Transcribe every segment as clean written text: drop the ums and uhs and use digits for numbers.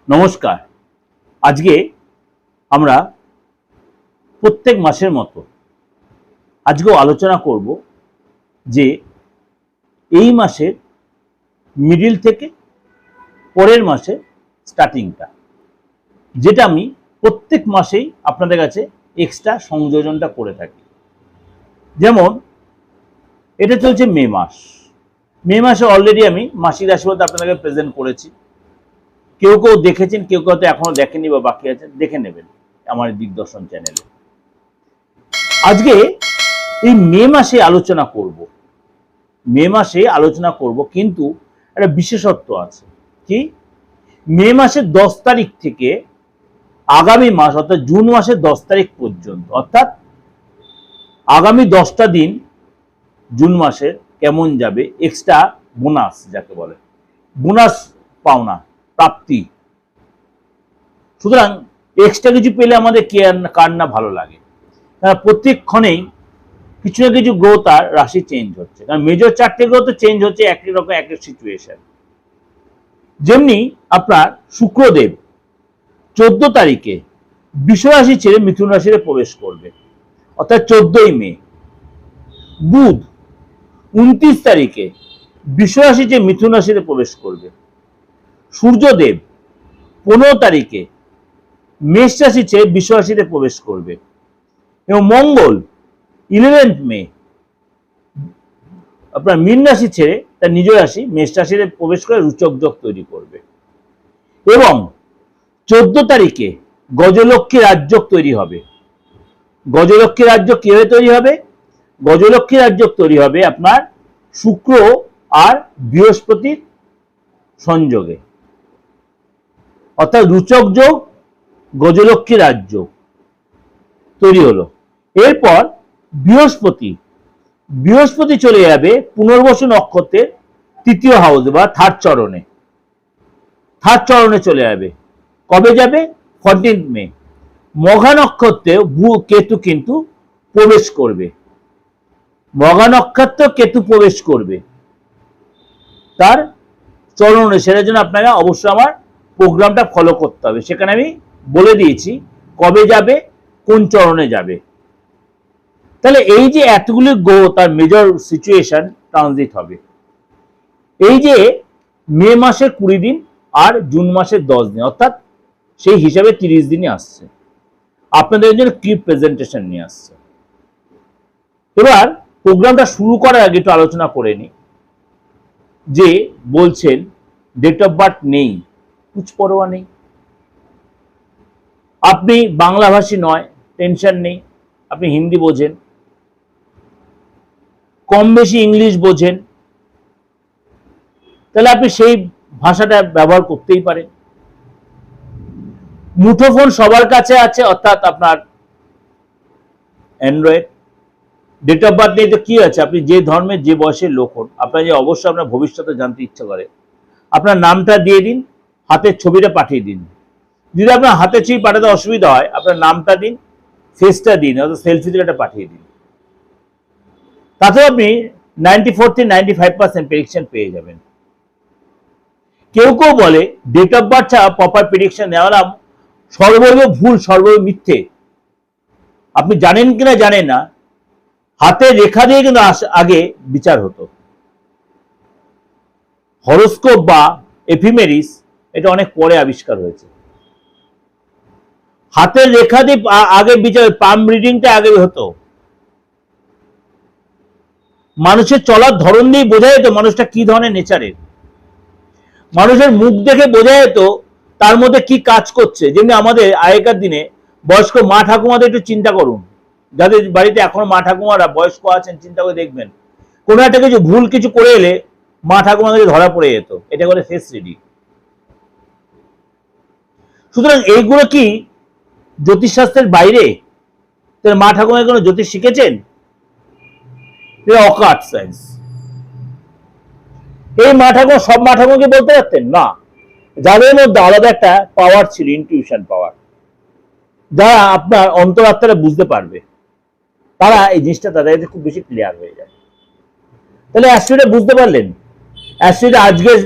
নমস্কার। আজকে আমরা প্রত্যেক মাসের মতো আজকেও আলোচনা করব যে এই মাসের মিডিল থেকে পরের মাসে স্টার্টিংটা, যেটা আমি প্রত্যেক মাসেই আপনাদের কাছে এক্সট্রা সংযোজনটা করে থাকি। যেমন এটা চলছে মে মাস। মে মাসে অলরেডি আমি মাসিক রাশিফল আপনাদেরকে প্রেজেন্ট করেছি। কেউ কেউ দেখেছেন, কেউ কেউ তো এখনো দেখেনি বা বাকি আছেন, দেখে নেবেন আমার দিগদর্শন চ্যানেলে। আজকে এই মে মাসে আলোচনা করব, কিন্তু একটা বিশেষত্ব আছে। কি? মে মাসের 10 তারিখ থেকে আগামী মাস অর্থাৎ জুন মাসের 10 তারিখ পর্যন্ত, অর্থাৎ আগামী 10টা দিন জুন মাসের কেমন যাবে, এক্সট্রা বোনাস যাকে বলে, বোনাস পাওনা প্রাপ্তি। সুতরাং এক্সট্রা কিছু পেলে আমাদের কার না ভালো লাগে। প্রত্যেক ক্ষণেই কিছু না কিছু গ্রহ তার রাশি চেঞ্জ হচ্ছে, কারণ মেজর 4টে গ্রহ তো চেঞ্জ হচ্ছে একই রকম একই সিচুয়েশন। যেমনি আপনার শুক্রদেব 14 তারিখে বৃষ রাশি ছেড়ে মিথুন রাশিতে প্রবেশ করবে, অর্থাৎ 14ই মে। বুধ 29 তারিখে বৃষ রাশি ছেড়ে মিথুন রাশিতে প্রবেশ করবে। সূর্যদেব 15 তারিখে মেষ রাশি ছেড়ে বৃষ রাশিতে প্রবেশ করবে, এবং মঙ্গল 11 মে আপনার মীন রাশি ছেড়ে তার নিজ রাশি মেষ রাশিতে প্রবেশ করে রুচক যোগ তৈরি করবে। এবং 14 তারিখে গজলক্ষ্মী রাজযোগ তৈরি হবে। গজলক্ষ্মী রাজযোগ কিভাবে তৈরি হবে? গজলক্ষ্মী রাজযোগ তৈরি হবে আপনার শুক্র আর বৃহস্পতির সংযোগে, অর্থাৎ রুচক যোগ গজলক্ষ্মী রাজযোগ তৈরি হলো। এরপর বৃহস্পতি চলে যাবে পুনর্বসু নক্ষত্রের 3য় হাউস বা থার্ড চরণে চলে যাবে। কবে যাবে? 14 মে। মঘা নক্ষত্রে কেতু কিন্তু প্রবেশ করবে। মঘা নক্ষত্রে কেতু প্রবেশ করবে তার চরণে। সেটার জন্য আপনারা অবশ্যই আমার প্রোগ্রামটা ফলো করতে হবে, সেখানে আমি বলে দিয়েছি কবে যাবে, কোন চরণে যাবে। তাহলে এই যে এতগুলি গ্রহ তার মেজর সিচুয়েশন ট্রানজিট হবে। এই যে মে মাসের 20 দিন আর জুন মাসের 10 দিন, অর্থাৎ সেই হিসাবে 30 দিনই আসছে, আপনাদের জন্য কি প্রেজেন্টেশন নিয়ে আসছে। এবার প্রোগ্রামটা শুরু করার আগে একটু আলোচনা করে নি। যে বলছেন ডেট অফ বার্থ নেই, কুছ পরোয়া নেই। আপনি বাংলাভাষী নয়, টেনশন নেই। আপনি হিন্দি বোঝেন, কম বেশি ইংলিশ বোঝেন, তাহলে আপনি সেই ভাষাটা ব্যবহার করতেই পারেন। মুঠোফোন সবার কাছে আছে, অর্থাৎ আপনার অ্যান্ড্রয়েড। ডেট অফ বার্থ নেই তো কি আছে? আপনি যে ধর্মের যে বয়সের লোক হন, আপনার যে অবশ্যই আপনার ভবিষ্যতে জানতে ইচ্ছা করে, আপনার নামটা দিয়ে দিন, হাতের ছবিটা পাঠিয়ে দিন। যদি আপনার হাতের ছবি পাঠাতে অসুবিধা হয়, আপনার নামটা দিন, ফেসটা দিন, অর্থাৎ সেলফি দিলে পাঠিয়ে দিন। তাতে আপনি 94 থেকে 95% প্রেডিকশন পেয়ে যাবেন। কেউ কেউ বলে ডেট অফ বার্থ ছাড়া প্রপার প্রেডিকশন নেওয়া সর্বৈব ভুল, সর্বৈব মিথ্যে। আপনি জানেন কিনা জানেন না, হাতে রেখা দিয়ে কিন্তু আগে বিচার হতো। হরোস্কোপ বা এফিমেরিস এটা অনেক পরে আবিষ্কার হয়েছে। হাতের রেখা দিয়ে আগে বিচার, পাম রিডিংটা আগে হতো। মানুষের চলার ধরন দিয়ে বোঝা যেত মানুষটা কি ধরনের নেচারের। মানুষের মুখ দেখে বোঝা যেত তার মধ্যে কি কাজ করছে। যেমনি আমাদের আগেকার দিনে বয়স্ক মা ঠাকুমাদের একটু চিন্তা করুন, যাদের বাড়িতে এখনো মা ঠাকুমারা বয়স্ক আছেন, চিন্তা করে দেখবেন কোনো একটা কিছু ভুল কিছু করে এলে মা ঠাকুমাদের ধরা পড়ে যেত। এটা বলে ফেস রিডিং। সুতরাং এইগুলো কি জ্যোতিষশাস্ত্রের বাইরে? মা ঠাকুমা কোনো জ্যোতিষ শিখেছেন? অকাট সায়েন্স। এই মা ঠাকুমা সব মা ঠাকুমাকে বলতে পারতেন না। যাদের মধ্যে আলাদা একটা পাওয়ার ছিল, ইনটিউশন পাওয়ার, যারা আপনার অন্তরাত্মাটা বুঝতে পারবে, তারা এই জিনিসটা তাদের খুব বেশি ক্লিয়ার হয়ে যায়। তাহলে অ্যাস্ট্রোটা বুঝতে পারলেন? অ্যাস্ট্রোটা আজকের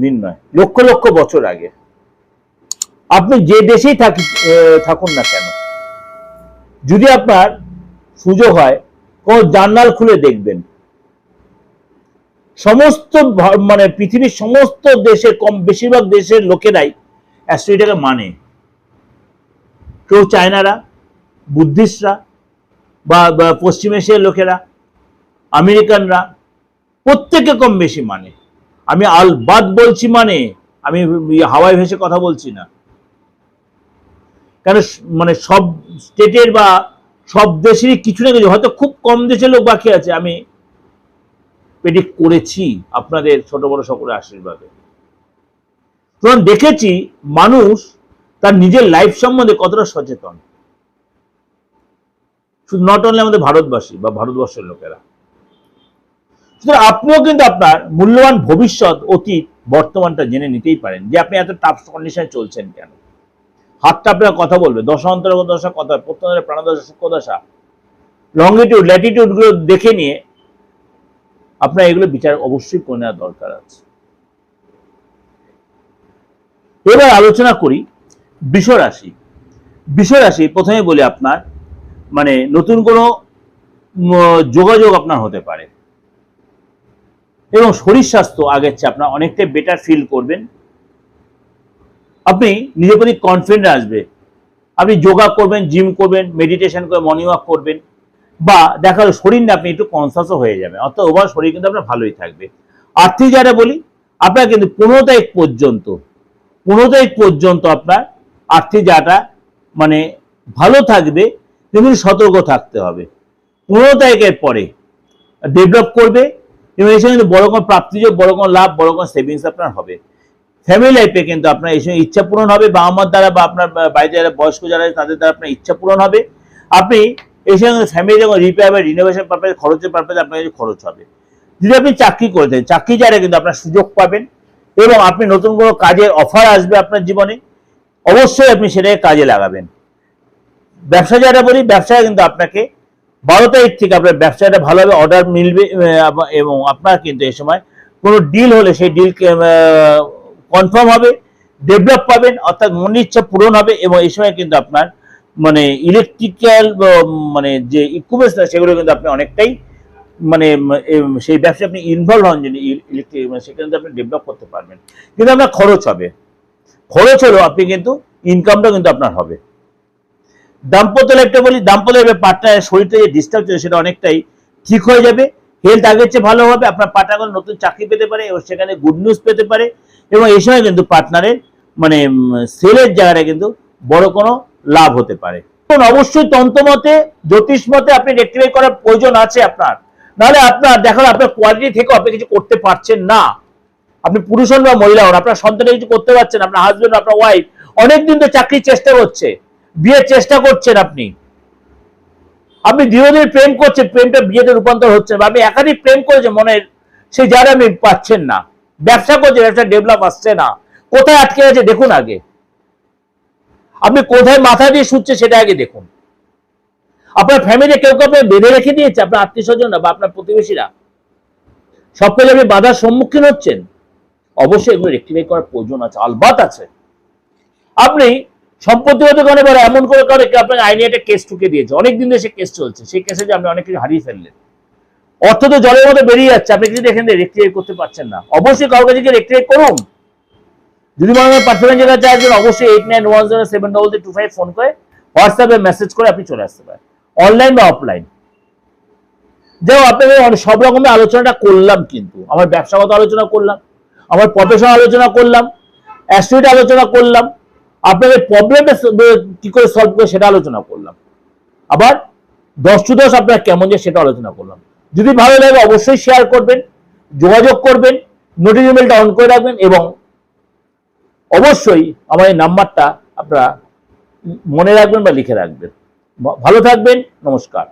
দিন নয়, লক্ষ লক্ষ বছর আগে। আপনি যে দেশেই থাকুন না কেন, যদি আপনার সুযোগ হয় কোন জার্নাল খুলে দেখবেন, সমস্ত মানে পৃথিবীর সমস্ত দেশের বেশিরভাগ দেশের লোকেরাই অ্যাস্ট্রোইডাকে মানে। কেউ চায়নারা, বুদ্ধিস্টরা, বা পশ্চিম এশিয়ার লোকেরা, আমেরিকানরা, প্রত্যেকে কম বেশি মানে। আমি আলবাদ বলছি, মানে আমি হাওয়ায় ভেসে কথা বলছি না। কেন মানে সব স্টেটের বা সব দেশেরই কিছু না কিছু, হয়তো খুব কম দেশের লোক বাকি আছে, আমি প্রেডিক্ট করেছি আপনাদের ছোট বড় সকলের আশীর্বাদে। তখন দেখেছি মানুষ তার নিজের লাইফ সম্বন্ধে কতটা সচেতন, শুধু নট অনলি আমাদের ভারতবাসী বা ভারতবর্ষের লোকেরা। সুতরাং আপনিও কিন্তু আপনার মূল্যবান ভবিষ্যৎ, অতীত, বর্তমানটা জেনে নিতেই পারেন যে আপনি এত টাফ কন্ডিশনে চলছেন কেন। হাতটা আপনার কথা বলবে, দশা অন্তর্গত দশা, কথা প্রত্যেকের প্রাণদশা, সূক্ষ্মদশা, লঙ্গিটিউড, ল্যাটিটিউড গুলো দেখে নিয়ে আপনার এগুলো বিচার অবশ্যই করে নেওয়া দরকার আছে। এবার আলোচনা করি বৃষরাশি। বৃষরাশি প্রথমে বলি আপনার মানে নতুন কোনো যোগাযোগ আপনার হতে পারে, এবং শরীর স্বাস্থ্য আগের চেয়ে আপনার অনেকটাই বেটার ফিল করবেন। আপনি নিজের প্রতি কনফিডেন্স আসবে, আপনি যোগা করবেন, জিম করবেন, মেডিটেশন করে মর্নিং ওয়াক করবেন, বা দেখা গেল শরীর না আপনি একটু কনসাসও হয়ে যাবে, অর্থাৎ ওভার শরীর কিন্তু আপনার ভালোই থাকবে। আর্থিক যারা বলি, আপনার কিন্তু 15 তারিখ পর্যন্ত আপনার আর্থিক যাটা মানে ভালো থাকবে, কিন্তু সতর্ক থাকতে হবে। 15 তারিখের পরে ডেভেলপ করবে, এবং এই সঙ্গে বড় কোনো প্রাপ্তিযোগ, বড় কোনো লাভ, বড় কোনো সেভিংস আপনার হবে। ফ্যামিলি লাইফে কিন্তু আপনার এই সময় ইচ্ছা পূরণ হবে, বাবা মার দ্বারা বা আপনার বাড়িতে যারা বয়স্ক যারা তাদের দ্বারা আপনার ইচ্ছা পূরণ হবে। আপনি এই সঙ্গে ফ্যামিলি যখন রিপেয়ার বা রিনোভেশন পারপাসে, খরচের পারপাসে আপনার কিছু খরচ হবে। যদি আপনি চাকরি করে থাকেন, চাকরি যারা কিন্তু আপনার সুযোগ পাবেন, এবং আপনি নতুন কোনো কাজের অফার আসবে আপনার জীবনে, অবশ্যই আপনি সেটাকে কাজে লাগাবেন। ব্যবসা যারা বলি, ব্যবসায় কিন্তু আপনাকে 12 তারিখ থেকে আপনার ব্যবসাটা ভালোভাবে অর্ডার মিলবে, এবং আপনার কিন্তু এই সময় কোনো ডিল হলে সেই ডিল কনফার্ম হবে, ডেভেলপ পাবেন, অর্থাৎ মনের ইচ্ছা পূরণ হবে। এবং এই সময় কিন্তু আপনার মানে ইলেকট্রিক্যাল মানে যে ইকুইপমেন্টস সেগুলো কিন্তু আপনি অনেকটাই মানে সেই ব্যবসায় আপনি ইনভলভ হন, যদি ইলেকট্রিক সেখানে আপনি ডেভেলপ করতে পারবেন। কিন্তু আপনার খরচ হবে, খরচ হলেও আপনি কিন্তু ইনকামটা কিন্তু আপনার হবে। দাম্পত্য লাইফটা বলি, দাম্পত্য লাইফে পার্টনারের শরীরটা যে ডিস্টার্ব চলে সেটা অনেকটাই ঠিক হয়ে যাবে, হেলথ আগের চেয়ে ভালো হবে, আপনার পার্টনার নতুন চাকরি পেতে পারে এবং সেখানে গুড নিউজ পেতে পারে। এবং এই সময় কিন্তু পার্টনারের মানে সেলের জায়গাটা কিন্তু বড় কোনো লাভ হতে পারে। অবশ্যই তন্ত্রমতে, জ্যোতিষ মতে আপনি রেক্টিফাই করার প্রয়োজন আছে আপনার, নাহলে আপনার দেখা আপনার কোয়ালিটি থেকেও আপনি কিছু করতে পারছেন না। আপনি পুরুষ হন বা মহিলা হন, আপনার সন্তানে কিছু করতে পারছেন, আপনার হাজবেন্ড, আপনার ওয়াইফ অনেকদিন তো চাকরির চেষ্টা করছে, বিয়ের চেষ্টা করছেন, আপনি দীর্ঘদিন প্রেম করছেন, প্রেমটা বিয়েতে রূপান্তর হচ্ছে, বা আপনি একাধিক প্রেম করেছেন মনের, সেই জায়গা আপনি পাচ্ছেন না। ব্যবসা করছে, ব্যবসা ডেভেলপ আসছে না, কোথায় আটকে আছে দেখুন আগে, আপনি কোথায় মাথা দিয়ে শুচ্ছে সেটা আগে দেখুন। আপনার ফ্যামিলি কেউ কেউ আপনি বেঁধে রেখে দিয়েছে, আপনার আত্মীয় স্বজনরা বা আপনার প্রতিবেশীরা, সব কাজে আপনি বাধার সম্মুখীন হচ্ছেন। অবশ্যই এগুলো রেক্টিফাই করার প্রয়োজন আছে, আলবাত আছে। আপনি সম্পত্তিগত কারণে বলে এমন করে করে আপনাকে আইনি একটা কেস ঠুকে দিয়েছে, অনেকদিন ধরে সে কেস চলছে, সেই কেসে যে আপনি অনেক কিছু হারিয়ে ফেললেন, অর্থ তো জলের মতো বেরিয়ে যাচ্ছে, আপনি কিন্তু এখান থেকে রেক্টিফাই করতে পারছেন না। অবশ্যই কারোর কাছে রেক্টিফাই করুন। যদি মনে হয় পার্সোনাল জায়গা চাইছেন, অবশ্যই 89107225 ফোন করে, হোয়াটসঅ্যাপে মেসেজ করে আপনি চলে আসতে পারেন, অনলাইন বা অফলাইন। যেমন আপনাদের সব রকমের আলোচনাটা করলাম, কিন্তু আমার ব্যবসাগত আলোচনা করলাম, আমার প্রফেশনাল আলোচনা করলাম, অ্যাস্ট্রোইড আলোচনা করলাম, আপনাদের প্রবলেমটা কি করে সলভ করে সেটা আলোচনা করলাম, আবার 10 to 10 আপনার কেমন যে সেটা আলোচনা করলাম। যদি ভালো লাগে অবশ্যই শেয়ার করবেন, যোগাযোগ করবেন, নোটিফিকেশনটা অন করে রাখবেন, এবং অবশ্যই আমার এই নাম্বারটা আপনারা মনে রাখবেন বা লিখে রাখবেন। ভালো থাকবেন, নমস্কার।